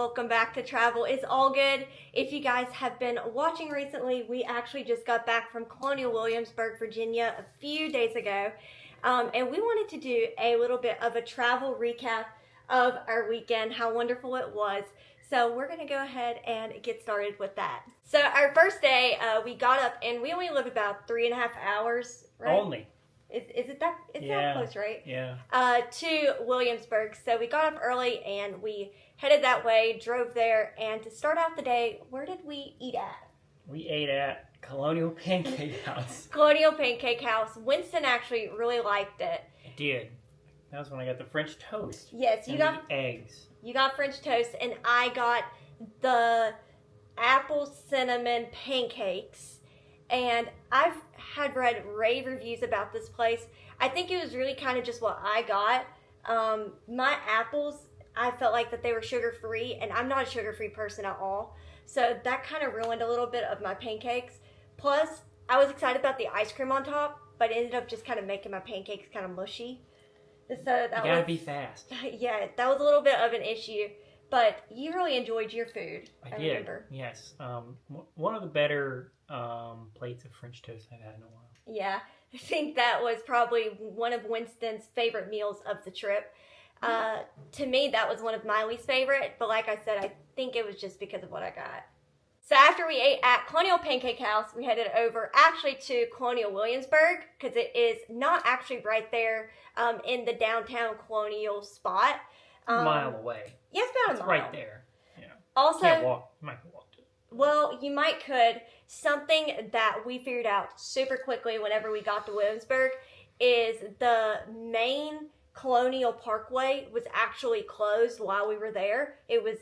welcome back to Travel is All Good. If you guys have been watching recently, we actually just got back from Colonial Williamsburg, Virginia a few days ago, and we wanted to do a little bit of a travel recap of our weekend, how wonderful it was. So we're going to go ahead and get started with that. So our first day, we got up and we only live about 3.5 hours, right? Only. Is it that? It's that close, right? Yeah. To Williamsburg. So we got up early and we headed that way, drove there, and to start out the day, where did we eat at? We ate at Colonial Pancake House. Colonial Pancake House. Winston actually really liked it. I did. That was when I got the French toast. Yes, you got the eggs. You got French toast, and I got the apple cinnamon pancakes. And I've had read rave reviews about this place. I think it was really kind of just what I got. My apples, I felt like that they were sugar-free, and I'm not a sugar-free person at all. So that kind of ruined a little bit of my pancakes. Plus, I was excited about the ice cream on top, but it ended up just kind of making my pancakes kind of mushy. So that you gotta be fast. Yeah, that was a little bit of an issue. But you really enjoyed your food, I did. remember. Yes. One of the better plates of French toast I've had in a while. Yeah, I think that was probably one of Winston's favorite meals of the trip. To me, that was one of my least favorite, but like I said, I think it was just because of what I got. So after we ate at Colonial Pancake House, we headed over actually to Colonial Williamsburg, because it is not actually right there in the downtown Colonial spot. A mile away. Yeah, it's about a mile. Right there. Yeah. Also, you can't walk. You might walk to it. Well, you might could. Something that we figured out super quickly whenever we got to Williamsburg is the main Colonial Parkway was actually closed while we were there. It was,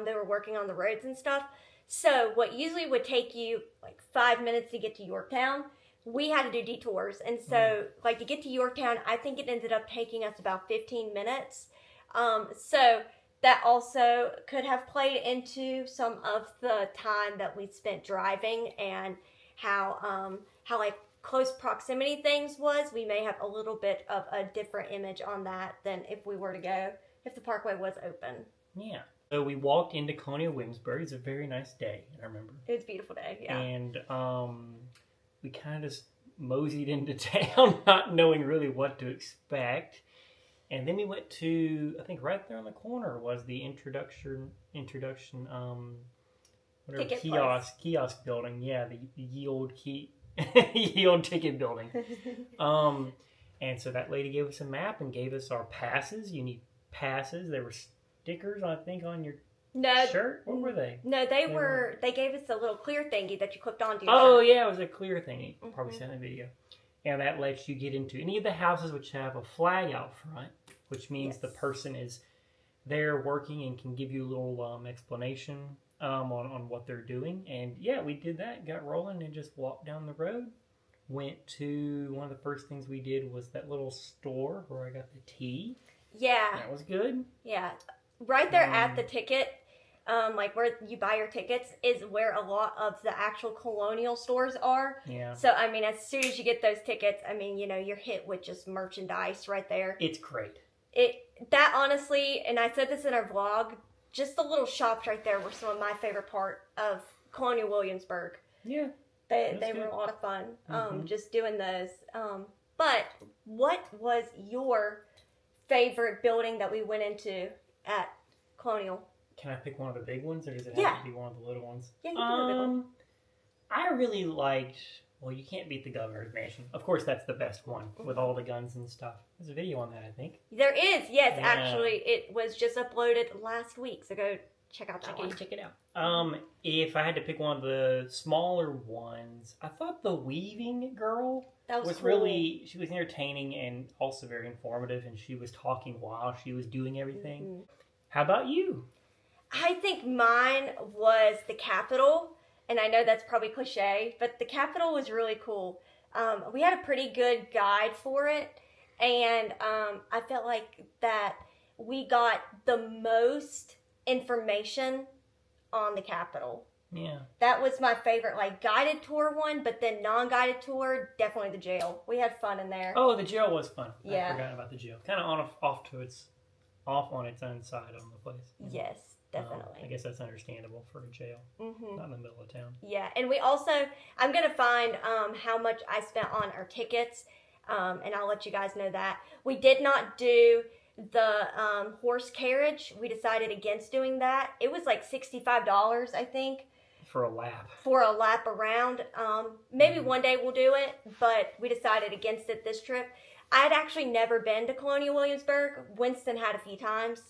they were working on the roads and stuff. So what usually would take you like 5 minutes to get to Yorktown, we had to do detours. And so like to get to Yorktown, I think it ended up taking us about 15 minutes. So that also could have played into some of the time that we spent driving and how like close proximity things was. We may have a little bit of a different image on that than if we were to go, if the parkway was open. Yeah. So we walked into Colonial Williamsburg. It's a very nice day, I remember. It was a beautiful day, yeah. And we kind of just moseyed into town, not knowing really what to expect. And then we went to, I think right there on the corner was the introduction, whatever, kiosk building. Yeah, the yield ticket building. And so that lady gave us a map and gave us our passes. You need passes. There were stickers, I think, on your shirt. What were they? No, they gave us a little clear thingy that you clipped onto your shirt. Yeah, it was a clear thingy. Probably seen in the video. And that lets you get into any of the houses which have a flag out front, which means the person is there working and can give you a little explanation on what they're doing. And yeah, we did that, got rolling, and just walked down the road. Went to, one of the first things we did was that little store where I got the tea. Yeah. That was good. Yeah. Right there at the ticket, like where you buy your tickets, is where a lot of the actual Colonial stores are. Yeah. So, I mean, as soon as you get those tickets, I mean, you know, you're hit with just merchandise right there. It's great. That honestly, and I said this in our vlog, just the little shops right there were some of my favorite part of Colonial Williamsburg. Yeah. They were a lot of fun, just doing those. But what was your favorite building that we went into at Colonial? Can I pick one of the big ones, or does it have to be one of the little ones? Yeah, you can pick a big one. I really liked, well, you can't beat the Governor's Mansion. Of course, that's the best one, with all the guns and stuff. There's a video on that, I think. There is, yes. Yeah. Actually, it was just uploaded last week, so go check out that one. Check it out. If I had to pick one of the smaller ones, I thought the Weaving Girl was cool. Really, she was entertaining and also very informative, and she was talking while she was doing everything. How about you? I think mine was the Capitol, and I know that's probably cliche, but the Capitol was really cool. We had a pretty good guide for it, and I felt like that we got the most information on the Capitol. Yeah. That was my favorite, like, guided tour one, but then non-guided tour, definitely the jail. We had fun in there. Oh, the jail was fun. Yeah. I forgot about the jail. Kind of off on its own side on the place. Yes. Definitely. I guess that's understandable for a jail, not in the middle of town. Yeah, and we also, I'm going to find how much I spent on our tickets, and I'll let you guys know that. We did not do the horse carriage. We decided against doing that. It was like $65, I think. For a lap. For a lap around. Maybe one day we'll do it, but we decided against it this trip. I had actually never been to Colonial Williamsburg. Winston had a few times.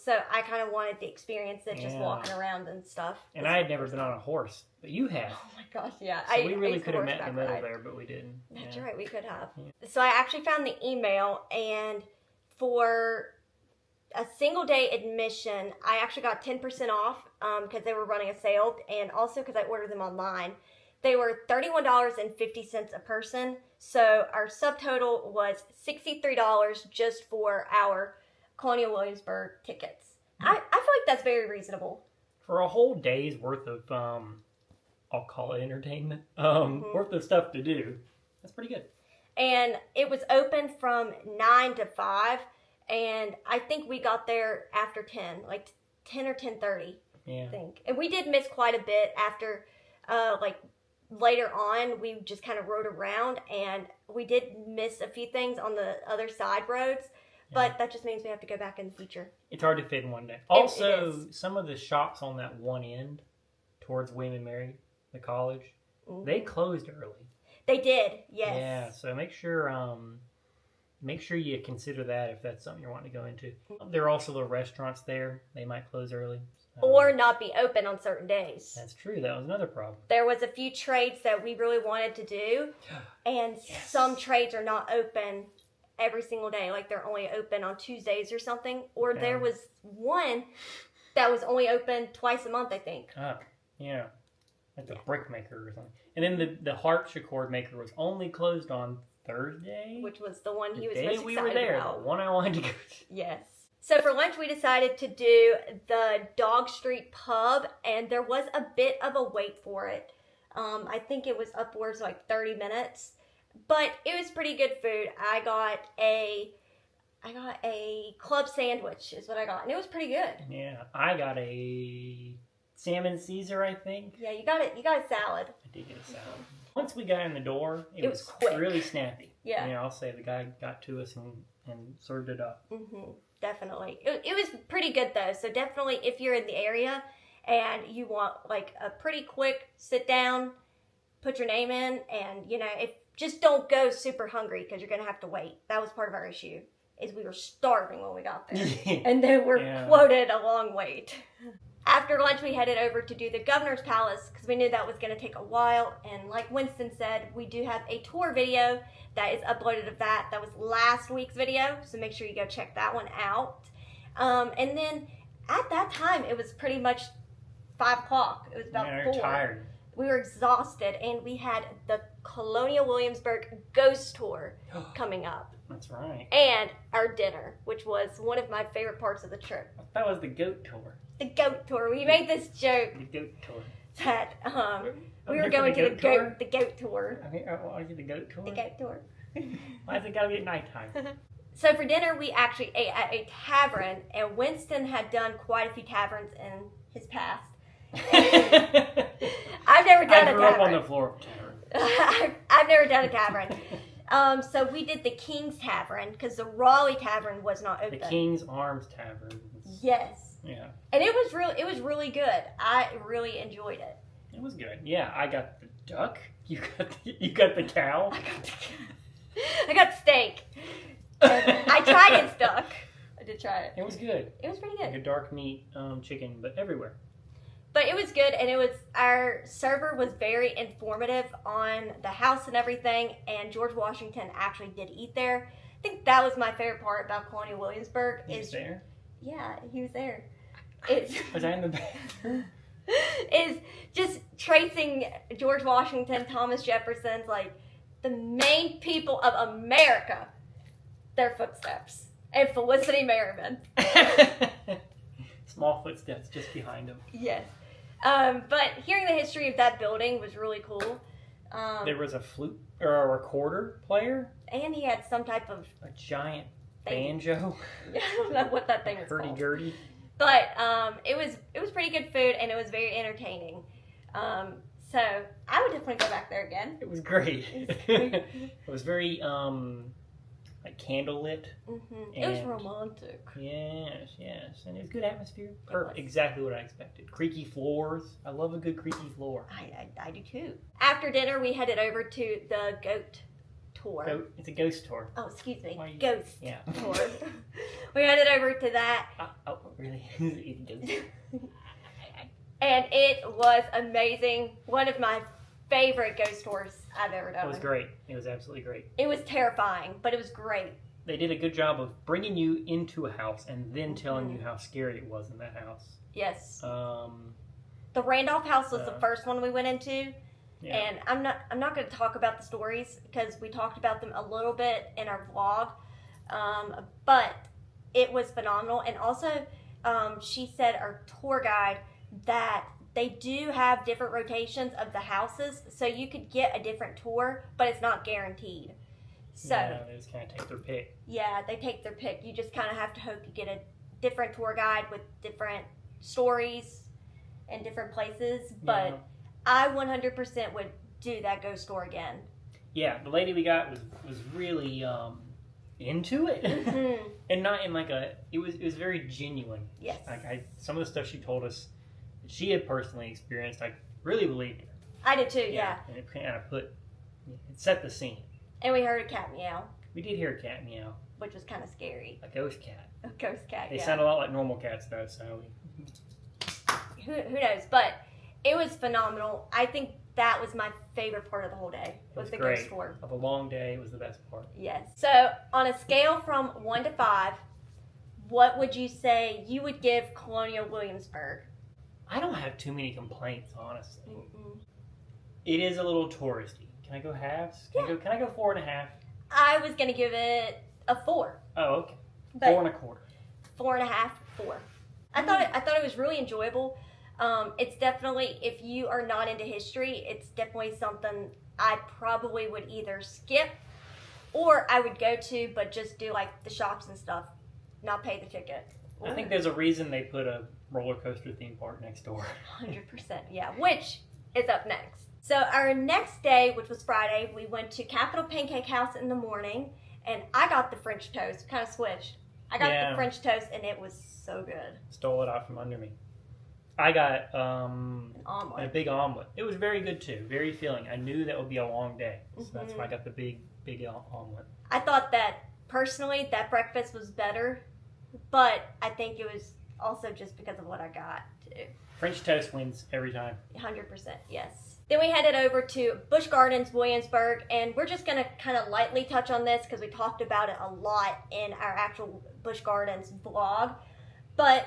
So I kind of wanted to experience it, just walking around and stuff. And I had never been on a horse, but you had. Oh my gosh, yeah. So we really could have met in the middle there, but we didn't. That's right, we could have. Yeah. So I actually found the email, and for a single day admission, I actually got 10% off because they were running a sale, and also because I ordered them online. They were $31.50 a person, so our subtotal was $63 just for our Colonial Williamsburg tickets. I feel like that's very reasonable. For a whole day's worth of, I'll call it entertainment, worth of stuff to do, that's pretty good. And it was open from 9 to 5, and I think we got there after 10, like 10 or 10:30, I think. And we did miss quite a bit after, later on, we just kind of rode around, and we did miss a few things on the other side roads. But that just means we have to go back in the future. It's hard to fit in one day. Also, some of the shops on that one end, towards William and Mary, the college, they closed early. They did, yes. Yeah, so make sure you consider that if that's something you're wanting to go into. There are also the restaurants there. They might close early. Or not be open on certain days. That's true. That was another problem. There was a few trades that we really wanted to do, and some trades are not open every single day, like they're only open on Tuesdays or something. Or there was one that was only open twice a month, I think. Oh, yeah. Like the brickmaker or something. And then the harpsichord maker was only closed on Thursday. Which was the one he was most excited we were there, about. the one I wanted to go to. Yes. So for lunch, we decided to do the Dog Street Pub, and there was a bit of a wait for it. I think it was upwards of like 30 minutes. But it was pretty good food. I got a club sandwich is what I got, and it was pretty good. Yeah, I got a salmon Caesar, I think. Yeah, you got it. You got a salad. I did get a salad. Once we got in the door, it was quick. really snappy. Yeah. I'll say the guy got to us and served it up. Definitely. It was pretty good though. So definitely, if you're in the area and you want like a pretty quick sit down, put your name in, and just don't go super hungry because you're going to have to wait. That was part of our issue, is we were starving when we got there. And then we're quoted a long wait. After lunch, we headed over to do the Governor's Palace because we knew that was going to take a while. And like Winston said, we do have a tour video that is uploaded of that. That was last week's video, so make sure you go check that one out. And then at that time, it was pretty much 5 o'clock. It was about 4. You're tired. We were exhausted, and we had the Colonial Williamsburg ghost tour coming up. That's right. And our dinner, which was one of my favorite parts of the trip. That was the goat tour. The goat tour. We made this joke. The goat tour. That we were going to the goat tour. I mean, the goat tour? The goat tour. Why has it got to be at nighttime? So for dinner, we actually ate at a tavern, and Winston had done quite a few taverns in his past. I've never done a tavern. I grew up on the floor of a tavern. I've never done a tavern. So we did the King's Tavern because the Raleigh Tavern was not open. The King's Arms Tavern. Yes. Yeah. And it was really good. I really enjoyed it. It was good. Yeah, I got the duck. You got the cow. I got steak. I tried its duck. I did try it. It was good. It was pretty good. Like a dark meat chicken, but everywhere. But it was good, and our server was very informative on the house and everything, and George Washington actually did eat there. I think that was my favorite part about Colonial Williamsburg. He was there? Yeah, he was there. Was I in the bathroom? Is just tracing George Washington, Thomas Jefferson's, like, the main people of America, their footsteps, and Felicity Merriman. Small footsteps just behind him. Yes. But hearing the history of that building was really cool. There was a flute or a recorder player. And he had some type of... A giant banjo. I don't know what that thing was called. Hurdy-gurdy. But it was pretty good food, and it was very entertaining. So I would definitely go back there again. It was great. It was very like candlelit. It was romantic. Yes, and it was good atmosphere. Perfect, exactly what I expected. Creaky floors. I love a good creaky floor. I do too. After dinner, we headed over to the goat tour. It's a ghost tour. Oh, excuse me, ghost tour. Yeah. We headed over to that. Oh, really? It's a ghost. And it was amazing. One of my favorite ghost tours I've ever done. It was great. It was absolutely great. It was terrifying, but it was great. They did a good job of bringing you into a house and then telling you how scary it was in that house. Yes. The Randolph house was the first one we went into. Yeah. And I'm not going to talk about the stories because we talked about them a little bit in our vlog. But it was phenomenal. And also, she said, our tour guide, that they do have different rotations of the houses, so you could get a different tour, but it's not guaranteed. So they just kind of take their pick. Yeah, they take their pick. You just kind of have to hope you get a different tour guide with different stories and different places. But I 100% would do that ghost tour again. Yeah, the lady we got was really into it, and not in like a. It was very genuine. Yes. Like some of the stuff she told us, that she had personally experienced. I really believed her. I did too. Yeah. And it kind of it set the scene. And we heard a cat meow. We did hear a cat meow, which was kind of scary. A ghost cat. A ghost cat. They sound a lot like normal cats, though. So who knows? But it was phenomenal. I think that was my favorite part of the whole day. Was the great. ghost tour. Of a long day, it was the best part. Yes. So on a scale from 1 to 5, what would you say you would give Colonial Williamsburg? I don't have too many complaints, honestly. It is a little touristy. Can I go halves? Can I go 4.5? I was gonna give it a 4. Oh, okay. But 4.25. 4.5, 4. I thought it was really enjoyable. It's definitely, if you are not into history, it's definitely something I probably would either skip or I would go to, but just do like the shops and stuff, not pay the ticket. I think there's a reason they put a roller coaster theme park next door. 100%, yeah. Which is up next. So our next day, which was Friday, we went to Capital Pancake House in the morning, and I got the French toast. Kind of switched. I got the French toast, and it was so good. Stole it out from under me. I got an omelet. a big omelet. It was very good too. Very filling. I knew that would be a long day, so that's why I got the big omelet. I thought that personally that breakfast was better, but I think it was also just because of what I got too. French toast wins every time. 100%, yes. Then we headed over to Busch Gardens, Williamsburg, and we're just going to kind of lightly touch on this because we talked about it a lot in our actual Busch Gardens vlog. But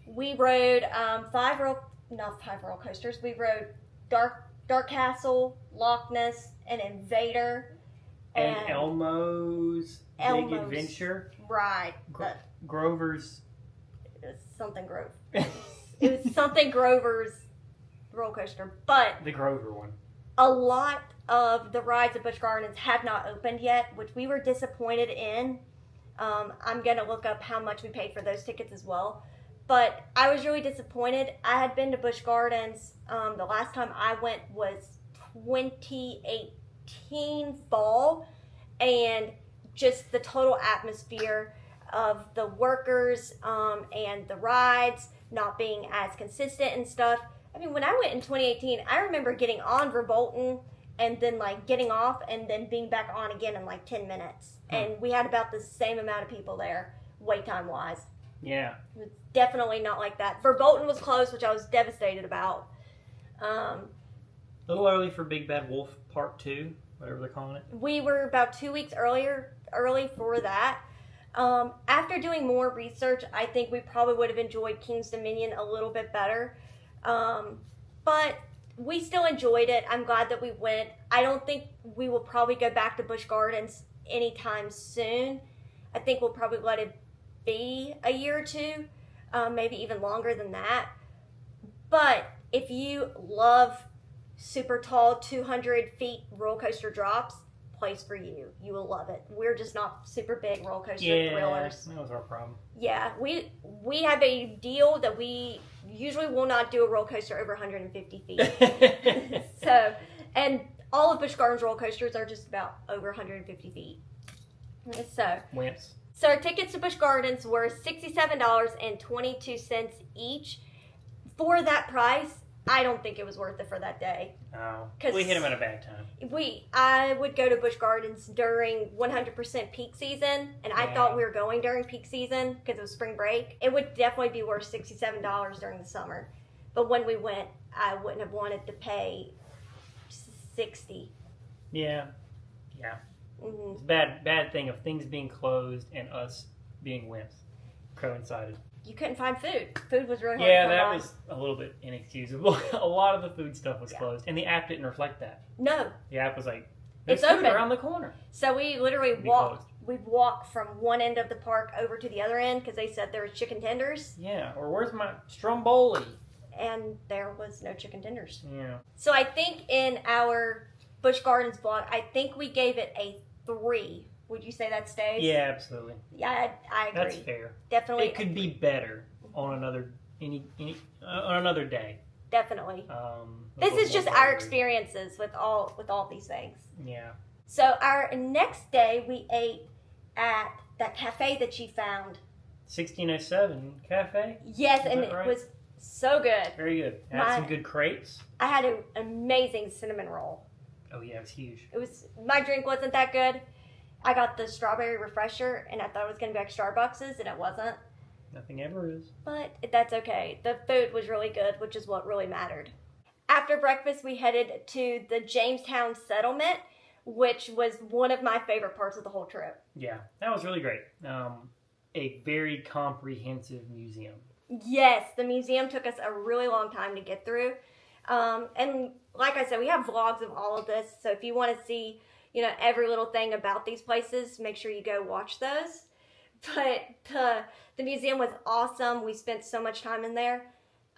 we rode not 5 roller coasters. We rode Dark Castle, Loch Ness, and Invader. And Elmo's Big Adventure. Right. Grover's. It was something Grove. It was something Grover's roller coaster, but the Grover one. A lot of the rides at Busch Gardens have not opened yet, which we were disappointed in. I'm gonna look up how much we paid for those tickets as well, but I was really disappointed. I had been to Busch Gardens. The last time I went was 2018 fall, and just the total atmosphere of the workers and the rides not being as consistent and stuff. I mean, when I went in 2018, I remember getting on Verbolten and then like getting off and then being back on again in like 10 minutes. And we had about the same amount of people there, wait time wise. Yeah. It was definitely not like that. Verbolten was closed, which I was devastated about. A little early for Big Bad Wolf Part 2, whatever they're calling it. We were about 2 weeks early for that. After doing more research, I think we probably would have enjoyed King's Dominion a little bit better. But we still enjoyed it. I'm glad that we went. I don't think we will probably go back to Busch Gardens anytime soon. I think we'll probably let it be a year or two, maybe even longer than that. But if you love super tall 200 feet roller coaster drops, place for you. You will love it. We're just not super big roller coaster thrillers. That was our problem. Yeah, we have a deal that we usually will not do a roller coaster over 150 feet. So, and all of Busch Gardens roller coasters are just about over 150 feet. So, Wimps. So our tickets to Busch Gardens were $67.22 each. For that price, I don't think it was worth it for that day. Oh, we hit them at a bad time. I would go to Busch Gardens during 100% peak season, and I thought we were going during peak season because it was spring break. It would definitely be worth $67 during the summer. But when we went, I wouldn't have wanted to pay $60. Yeah. Mm-hmm. It's a bad thing of things being closed and us being wimps coincided. You couldn't find food. Food was really hard Yeah, to come that by. was a little bit inexcusable. A lot of the food stuff was closed, and the app didn't reflect that. No. The app was like, there's It's food open around the corner. So we literally It'd be walked. closed. We'd walk from one end of the park over to the other end because they said there was chicken tenders, Yeah, or where's my stromboli? and there was no chicken tenders. Yeah. So I think in our Busch Gardens blog, I think we gave it a 3. Would you say that stays? Yeah, absolutely. Yeah, I agree. That's fair. Definitely. It could be better on another on another day. Definitely. This This is just our experiences with all these things. Yeah. So our next day, we ate at that cafe that you found. 1607 Cafe. Yes, Is and that right? it was so good. Very good. Had some good crepes. I had an amazing cinnamon roll. Oh yeah, it was huge. My drink wasn't that good. I got the strawberry refresher, and I thought it was going to be like Starbucks's, and it wasn't. Nothing ever is. But that's okay. The food was really good, which is what really mattered. After breakfast, we headed to the Jamestown settlement, which was one of my favorite parts of the whole trip. Yeah, that was really great. A very comprehensive museum. Yes, the museum took us a really long time to get through. And like I said, we have vlogs of all of this. So if you want to see, every little thing about these places, make sure you go watch those. But the museum was awesome. We spent so much time in there.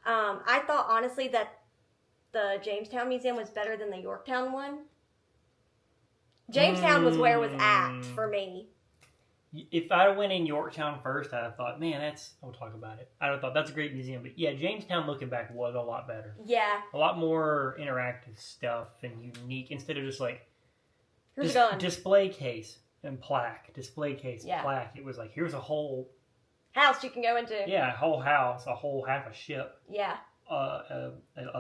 I thought, honestly, that the Jamestown Museum was better than the Yorktown one. Jamestown was where it was at for me. If I went in Yorktown first, I'd have thought, man, we'll talk about it. I'd have thought, that's a great museum. But yeah, Jamestown, looking back, was a lot better. Yeah. A lot more interactive stuff and unique, instead of just like, Here's a gun. display case and plaque. Display case, Yeah. plaque. It was like, here's a whole... House you can go into. Yeah, a whole house, a whole half a ship. Yeah. A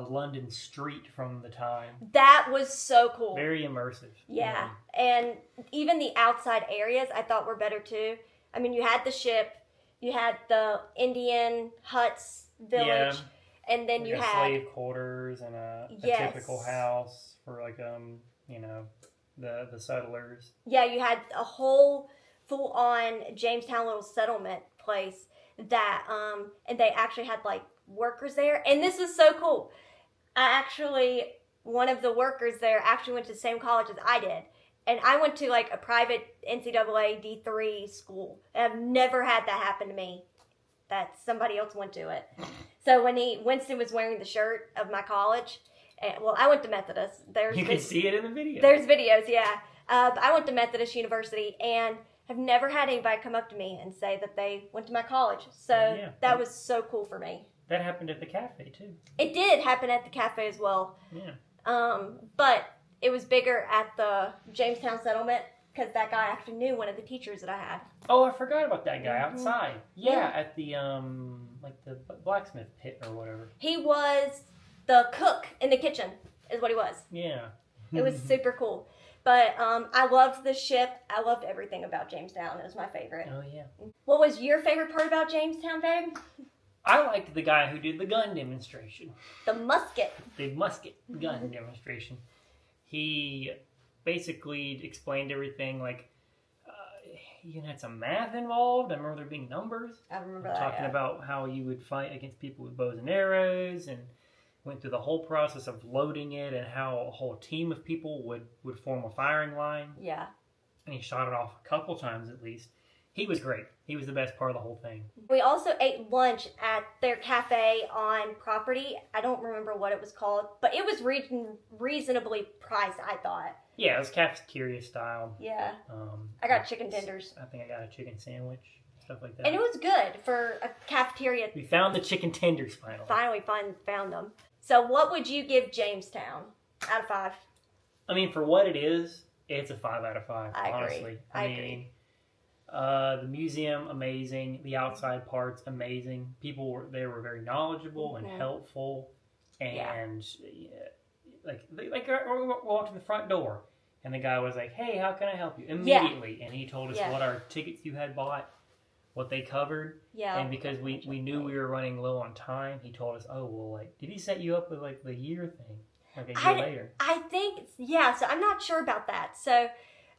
London street from the time. That was so cool. Very immersive. Yeah. And even the outside areas I thought were better too. I mean, you had the ship, you had the Indian huts village, and then like you a had slave quarters and a typical house for like the settlers. Yeah, you had a whole full on Jamestown little settlement place that and they actually had like workers there, and this was so cool. One of the workers there actually went to the same college as I did, and I went to like a private NCAA D3 school, and I've never had that happen to me, that somebody else went to it. So when Winston was wearing the shirt of my college, I went to Methodist. You can see it in the video. There's videos, yeah. I went to Methodist University, and have never had anybody come up to me and say that they went to my college. So that was so cool for me. That happened at the cafe, too. It did happen at the cafe as well. Yeah. But it was bigger at the Jamestown settlement because that guy actually knew one of the teachers that I had. Oh, I forgot about that guy outside. Yeah, at the, the blacksmith pit or whatever. He was the cook in the kitchen, is what he was. Yeah. It was super cool. But I loved the ship. I loved everything about Jamestown. It was my favorite. Oh, yeah. What was your favorite part about Jamestown, babe? I liked the guy who did the gun demonstration. The musket. The musket gun demonstration. He basically explained everything, like, you had some math involved. I remember there being numbers. I remember that, talking about how you would fight against people with bows and arrows, and went through the whole process of loading it, and how a whole team of people would form a firing line. Yeah. And he shot it off a couple times at least. He was great. He was the best part of the whole thing. We also ate lunch at their cafe on property. I don't remember what it was called, but it was reasonably priced, I thought. Yeah, it was cafeteria style. Yeah. I got chicken tenders. I think I got a chicken sandwich, stuff like that. And it was good for a cafeteria. We found the chicken tenders finally. Finally found them. So what would you give Jamestown out of 5? I mean, for what it is, it's a 5 out of 5, I agree. honestly. I agree. The museum, amazing. The outside parts, amazing. People were very knowledgeable and helpful. And like we walked to the front door, and the guy was like, "Hey, how can I help you?" Immediately, and he told us what our tickets you had bought, what they covered. Yeah. And because we knew we were running low on time, he told us, "Oh, well, like, did he set you up with like the year thing, like a year later?" I think so. I'm not sure about that. So,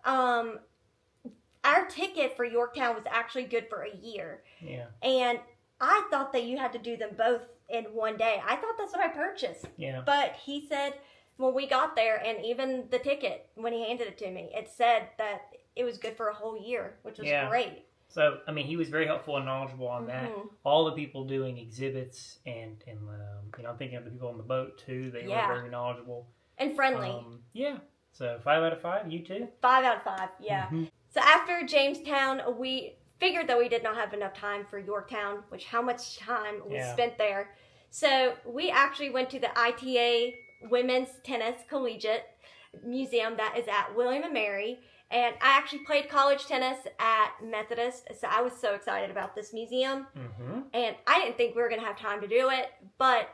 our ticket for Yorktown was actually good for a year. Yeah. And I thought that you had to do them both in one day. I thought that's what I purchased. Yeah. But he said, when we got there, and even the ticket, when he handed it to me, it said that it was good for a whole year, which was great. So, I mean, he was very helpful and knowledgeable on that. All the people doing exhibits and I'm thinking of the people on the boat, too. They were very knowledgeable. And friendly. So, 5 out of 5, you too? 5 out of 5, yeah. Mm-hmm. So, after Jamestown, we figured that we did not have enough time for Yorktown, which how much time we spent there. So, we actually went to the ITA Women's Tennis Collegiate Museum that is at William and Mary. And I actually played college tennis at Methodist, so I was so excited about this museum. Mm-hmm. And I didn't think we were going to have time to do it, but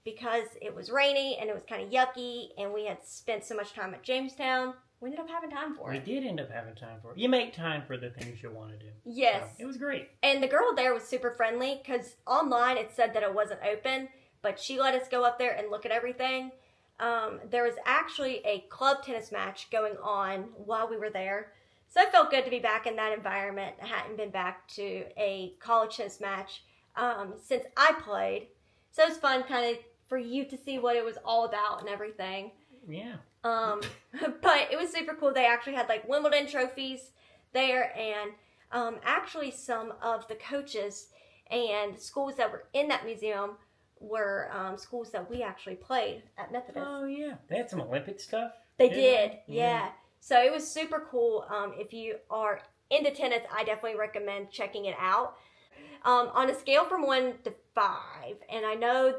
because it was rainy and it was kind of yucky, and we had spent so much time at Jamestown, we ended up having time for it. We did end up having time for it. You make time for the things you want to do. Yes. So, it was great. And the girl there was super friendly, because online it said that it wasn't open, but she let us go up there and look at everything. There was actually a club tennis match going on while we were there. So it felt good to be back in that environment. I hadn't been back to a college tennis match since I played. So it was fun kind of for you to see what it was all about and everything. Yeah. But it was super cool. They actually had like Wimbledon trophies there, and actually some of the coaches and schools that were in that museum were schools that we actually played at Methodist. Oh, yeah. They had some Olympic stuff. They did, yeah. So it was super cool. If you are into tennis, I definitely recommend checking it out. On a scale from 1 to 5, and I know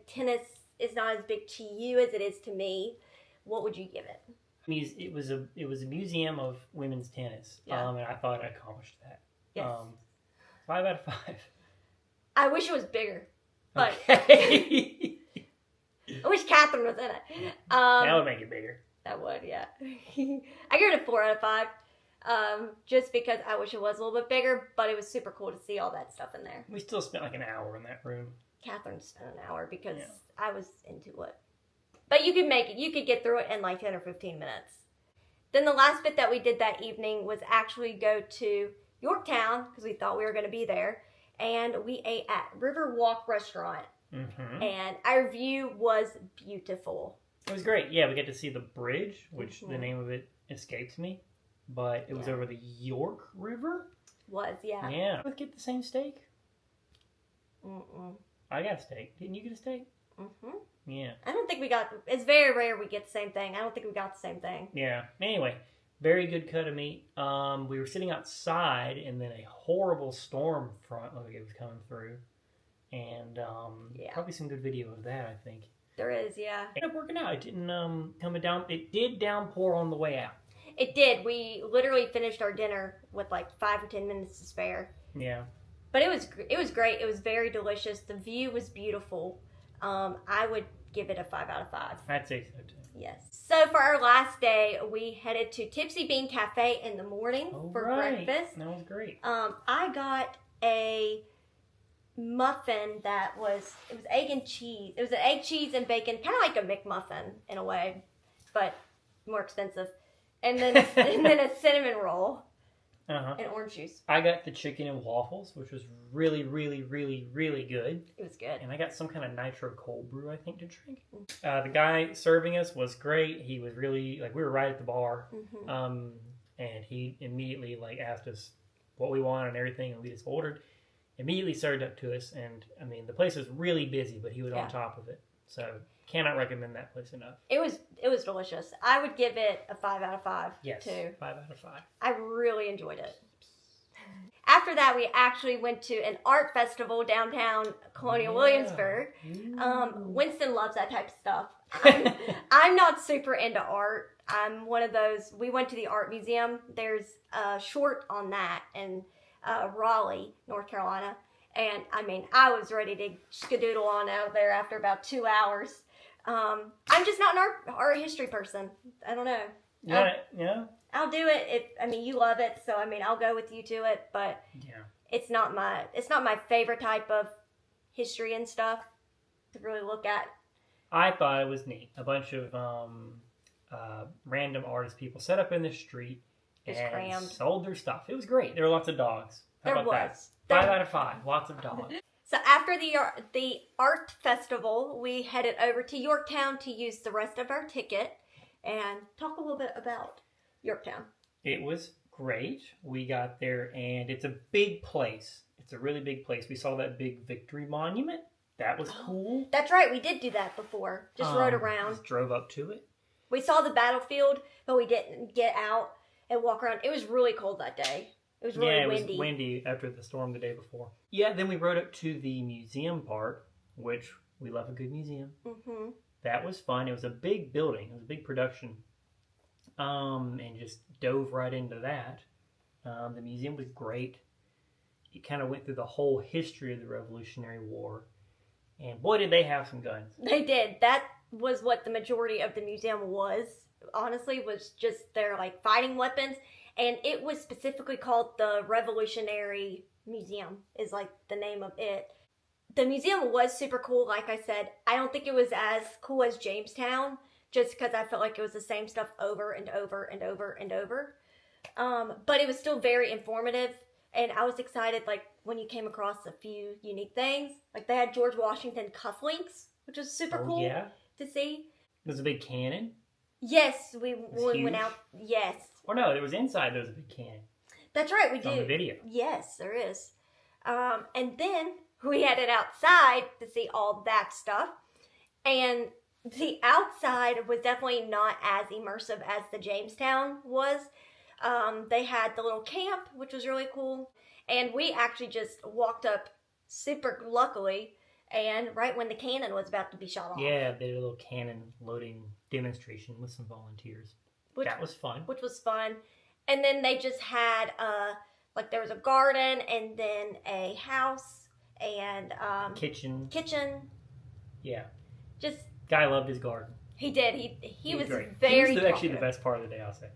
tennis is not as big to you as it is to me, what would you give it? I mean, it was a museum of women's tennis, and I thought I accomplished that. Yes. 5 out of 5. I wish it was bigger. But okay. I wish Catherine was in it. That would make it bigger. That would, yeah. I give it a 4 out of 5. Just because I wish it was a little bit bigger, but it was super cool to see all that stuff in there. We still spent like an hour in that room. Catherine spent an hour because I was into it. But you could make it. You could get through it in like 10 or 15 minutes. Then the last bit that we did that evening was actually go to Yorktown, because we thought we were going to be there. And we ate at Riverwalk Restaurant. Mm-hmm. And our view was beautiful. It was great. Yeah, we get to see the bridge, which the name of it escapes me. But it was over the York River. Yeah. Yeah. Did we get the same steak? I got a steak. Didn't you get a steak? Mm-hmm. Yeah. I don't think we got... It's very rare we get the same thing. I don't think we got the same thing. Yeah. Anyway, very good cut of meat. We were sitting outside, and then a horrible storm front looked like it was coming through. And probably some good video of that, I think. There is, yeah. It ended up working out. It didn't come down. It did downpour on the way out. It did. We literally finished our dinner with like 5 or 10 minutes to spare. Yeah. But it was great. It was very delicious. The view was beautiful. I would give it a 5 out of 5. I'd say so too. Yes. So for our last day, we headed to Tipsy Bean Cafe in the morning for breakfast. That was great. I got a muffin that was egg and cheese. It was an egg, cheese, and bacon, kind of like a McMuffin in a way, but more expensive. And then a cinnamon roll. And orange juice. I got the chicken and waffles, which was really, really, really, really good. It was good. And I got some kind of nitro cold brew, I think, to drink. The guy serving us was great. He was really, we were right at the bar. Mm-hmm. And he immediately, asked us what we wanted and everything, and we just ordered. Immediately served up to us. And, I mean, the place was really busy, but he was on top of it. So Cannot recommend that place enough. It was delicious. I would give it a 5 out of 5. Yes, too. 5 out of 5. I really enjoyed it. After that, we actually went to an art festival downtown Colonial Williamsburg. Winston loves that type of stuff. I'm not super into art. I'm one of those. We went to the art museum. There's a short on that in Raleigh, North Carolina. And I mean, I was ready to skedoodle on out of there after about 2 hours. I'm just not an art history person. I don't know. Yeah. I'll do it if you love it, so I'll go with you to it, but it's not my favorite type of history and stuff to really look at. I thought it was neat. A bunch of random artist people set up in the street and sold their stuff. It was great. There were lots of dogs. How about that? 5 out of 5. Lots of dogs. So after the art festival, we headed over to Yorktown to use the rest of our ticket and talk a little bit about Yorktown. It was great. We got there, and it's a big place. It's a really big place. We saw that big Victory Monument. That was cool. That's right. We did do that before. Just rode around. Just drove up to it. We saw the battlefield, but we didn't get out and walk around. It was really cold that day. It was really windy. It was windy after the storm the day before. Yeah, then we rode up to the museum part, which we love a good museum. Mm-hmm. That was fun. It was a big building. It was a big production. And just dove right into that. The museum was great. It kind of went through the whole history of the Revolutionary War. And boy, did they have some guns. They did. That was what the majority of the museum was, honestly, was just their fighting weapons. And it was specifically called the Revolutionary Museum, is the name of it. The museum was super cool, like I said. I don't think it was as cool as Jamestown, just because I felt like it was the same stuff over and over and over and over. But it was still very informative, and I was excited, when you came across a few unique things. They had George Washington cufflinks, which was super cool to see. There's a big cannon. Yes, we went out. Yes. Or no, there was inside. There was a big cannon. That's right, we did. On the video. Yes, there is. And then we headed outside to see all that stuff. And the outside was definitely not as immersive as the Jamestown was. They had the little camp, which was really cool. And we actually just walked up super luckily, and right when the cannon was about to be shot off. Yeah, they did a little cannon loading demonstration with some volunteers. That was fun. Which was fun. And then they just had, there was a garden, and then a house, and kitchen. Yeah. Just... Guy loved his garden. He did. He was great. very He was actually the best part of the day, I'll say.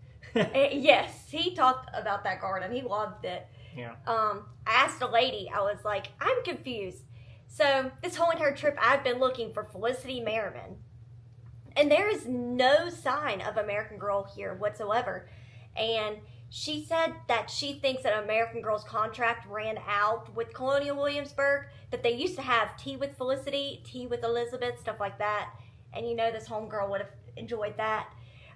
Yes, he talked about that garden. He loved it. Yeah. I asked a lady, I was like, I'm confused. So this whole entire trip, I've been looking for Felicity Merriman. And there is no sign of American Girl here whatsoever. And she said that she thinks that American Girl's contract ran out with Colonial Williamsburg, that they used to have tea with Felicity, tea with Elizabeth, stuff like that. And this homegirl would have enjoyed that.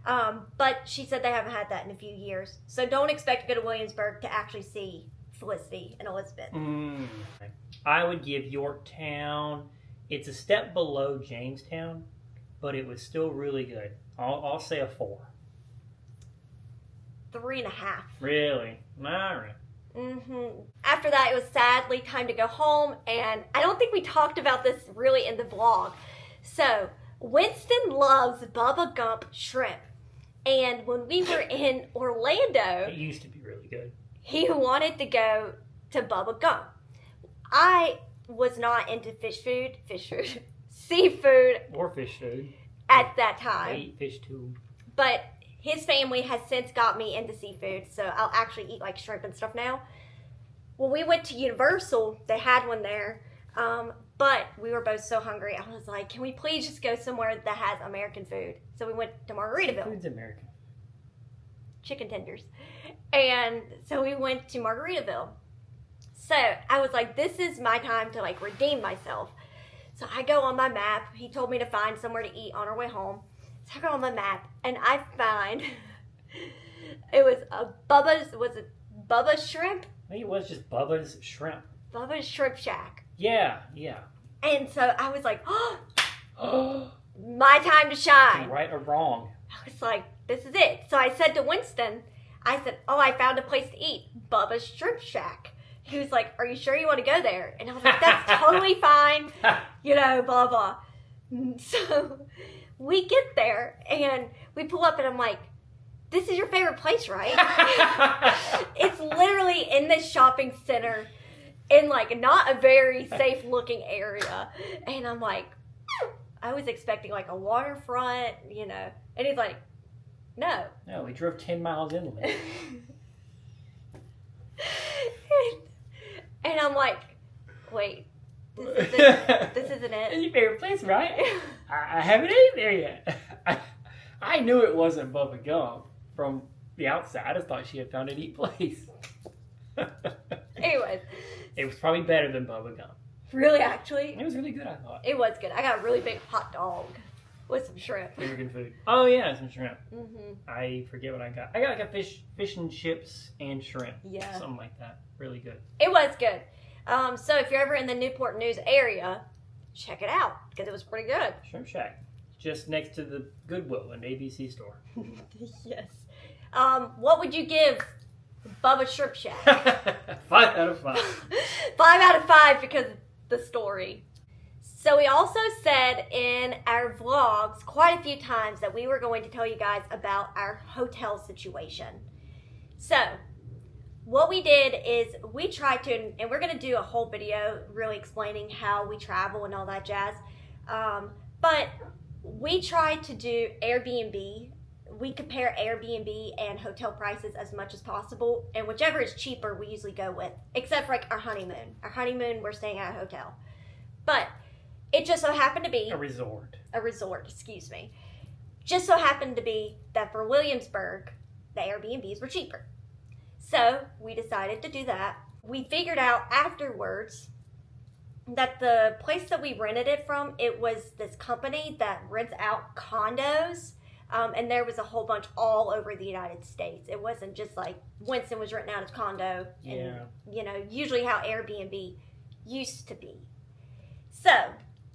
But she said they haven't had that in a few years. So don't expect to go to Williamsburg to actually see Felicity and Elizabeth. I would give Yorktown, it's a step below Jamestown, but it was still really good. I'll say a 4. 3.5. Really? All right. After that, it was sadly time to go home, and I don't think we talked about this really in the vlog. So, Winston loves Bubba Gump shrimp, and when we were in Orlando... It used to be really good. He wanted to go to Bubba Gump. I was not into seafood. Or fish food. At that time. I eat fish too. But his family has since got me into seafood, so I'll actually eat shrimp and stuff now. When we went to Universal, they had one there, but we were both so hungry. I was like, can we please just go somewhere that has American food? So we went to Margaritaville. Seafood's American. Chicken tenders. And so we went to Margaritaville. So I was like, this is my time to redeem myself. So I go on my map. He told me to find somewhere to eat on our way home. So I go on my map and I find it was Bubba's Shrimp? I think it was just Bubba's Shrimp. Bubba's Shrimp Shack. Yeah. And so I was like, my time to shine. Right or wrong? I was like, this is it. So I said to Winston, I said, oh, I found a place to eat, Bubba's Shrimp Shack. He was like, are you sure you want to go there? And I was like, that's totally fine, blah, blah. So we get there, and we pull up, and I'm like, this is your favorite place, right? It's literally in this shopping center in, like, not a very safe-looking area. And I'm like, I was expecting, like, a waterfront, And he's like, no. No, we drove 10 miles inland. And I'm like, wait, this isn't it. It's your favorite place, right? I haven't eaten there yet. I knew it wasn't Bubba Gump from the outside. I just thought she had found a neat place. Anyways. It was probably better than Bubba Gump. Really, actually? It was really good, I thought. It was good. I got a really big hot dog with some shrimp. American food. Oh, yeah, some shrimp. Mm-hmm. I forget what I got. I got like a fish and chips and shrimp. Yeah. Something like that. Really good. It was good. So if you're ever in the Newport News area, check it out because it was pretty good. Shrimp Shack. Just next to the Goodwill and ABC store. Yes. What would you give Bubba's Shrimp Shack? 5 out of 5. 5 out of 5 because of the story. So we also said in our vlogs quite a few times that we were going to tell you guys about our hotel situation. So what we did is we tried to, and we're going to do a whole video really explaining how we travel and all that jazz. But we tried to do Airbnb. We compare Airbnb and hotel prices as much as possible, and whichever is cheaper we usually go with, except for like our honeymoon. Our honeymoon, we're staying at a hotel. But it just so happened to be a resort, excuse me. Just so happened to be that for Williamsburg, the Airbnbs were cheaper. So we decided to do that. We figured out afterwards that the place that we rented it from, it was this company that rents out condos. And there was a whole bunch all over the United States. It wasn't just like Winston was renting out his condo. And, usually how Airbnb used to be. So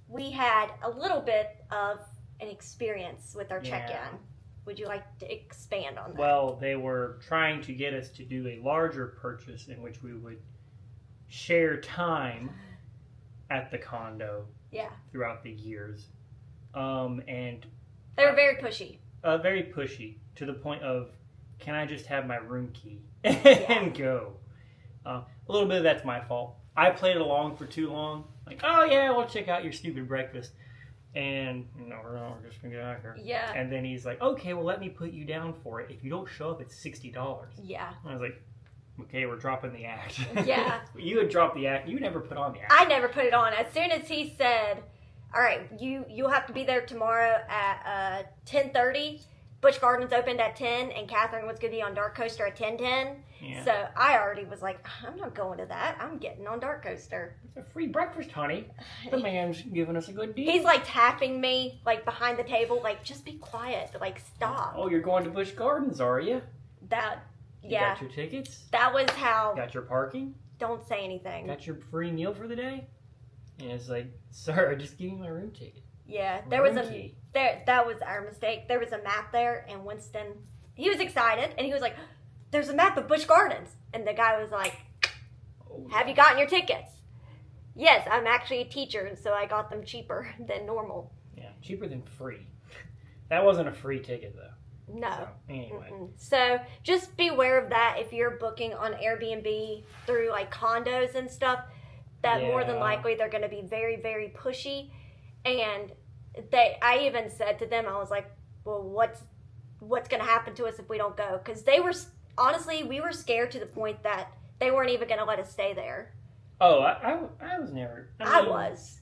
we had a little bit of an experience with our check-in. Would you like to expand on that? Well, they were trying to get us to do a larger purchase in which we would share time at the condo throughout the years. And they were very pushy. Very pushy, to the point of, can I just have my room key and go? A little bit of that's my fault. I played along for too long. Like, oh yeah, we'll check out your stupid breakfast. And, no, we're just going to get out of here. Yeah. And then he's like, okay, well, let me put you down for it. If you don't show up, it's $60. Yeah. And I was like, okay, we're dropping the act. Yeah. You had dropped the act. You never put on the act. I never put it on. As soon as he said, all right, you'll have to be there tomorrow at 10:30. Busch Gardens opened at 10, and Catherine was going to be on Dark Coaster at 10:10. Yeah. So I already was like, I'm not going to that. I'm getting on Dark Coaster. It's a free breakfast, honey. The man's giving us a good deal. He's like tapping me like behind the table, like, just be quiet, like stop. Oh, you're going to Busch Gardens, are you? You got your tickets? That was how. Got your parking? Don't say anything. Got your free meal for the day? And it's like, sir, just give me my room ticket. Yeah, Key. That was our mistake. There was a map there, and Winston, he was excited, and he was like, there's a map of Busch Gardens. And the guy was like, have you gotten your tickets? Yes, I'm actually a teacher, and so I got them cheaper than normal. Yeah, cheaper than free. That wasn't a free ticket, though. No. So, anyway. So just beware of that if you're booking on Airbnb through like condos and stuff, that more than likely they're going to be very, very pushy. And I even said to them, I was like, well, what's going to happen to us if we don't go? Because they were, honestly, we were scared to the point that they weren't even going to let us stay there. Oh, I was never. I was.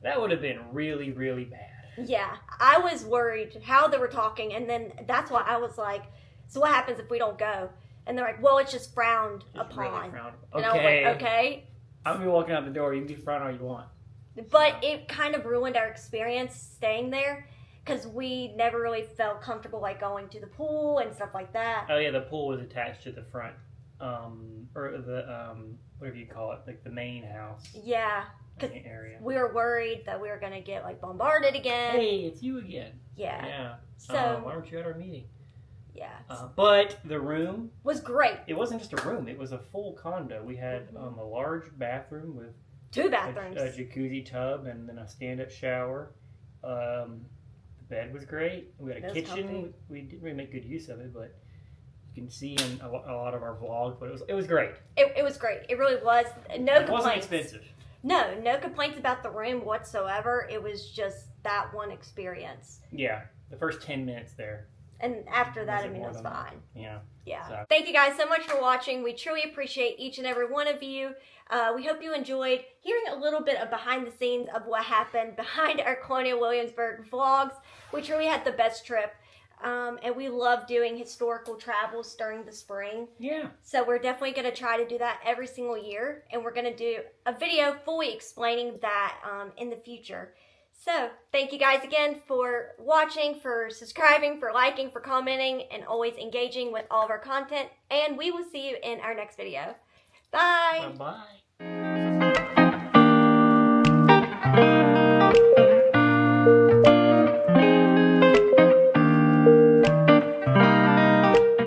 That would have been really, really bad. Yeah, I was worried how they were talking, and then that's why I was like, so what happens if we don't go? And they're like, well, it's just frowned upon. Really frowned. And I was like, okay. I'm going to be walking out the door. You can be frowned all you want. But it kind of ruined our experience staying there because we never really felt comfortable like going to the pool and stuff like that. Oh yeah, the pool was attached to the front, or the whatever you call it, like the main house. Yeah, area. We were worried that we were going to get like bombarded again. Hey, it's you again. Yeah. Yeah. So why weren't you at our meeting? yeah. But the room was great. It wasn't just a room; it was a full condo. We had a large bathroom with 2 bathrooms, a jacuzzi tub, and then a stand-up shower. The bed was great. We had a kitchen. Comfy. We didn't really make good use of it, but you can see in a lot of our vlogs. But it was great. It was great. It really was. No It complaints. wasn't expensive. No complaints about the room whatsoever. It was just that one experience. Yeah, the first 10 minutes there. And after that, Wasn't it more was than fine. Yeah. Yeah. So. Thank you guys so much for watching. We truly appreciate each and every one of you. We hope you enjoyed hearing a little bit of behind the scenes of what happened behind our Colonial Williamsburg vlogs. We truly had the best trip. And we love doing historical travels during the spring. Yeah. So we're definitely going to try to do that every single year. And we're going to do a video fully explaining that in the future. So, thank you guys again for watching, for subscribing, for liking, for commenting, and always engaging with all of our content. And we will see you in our next video. Bye! Bye-bye.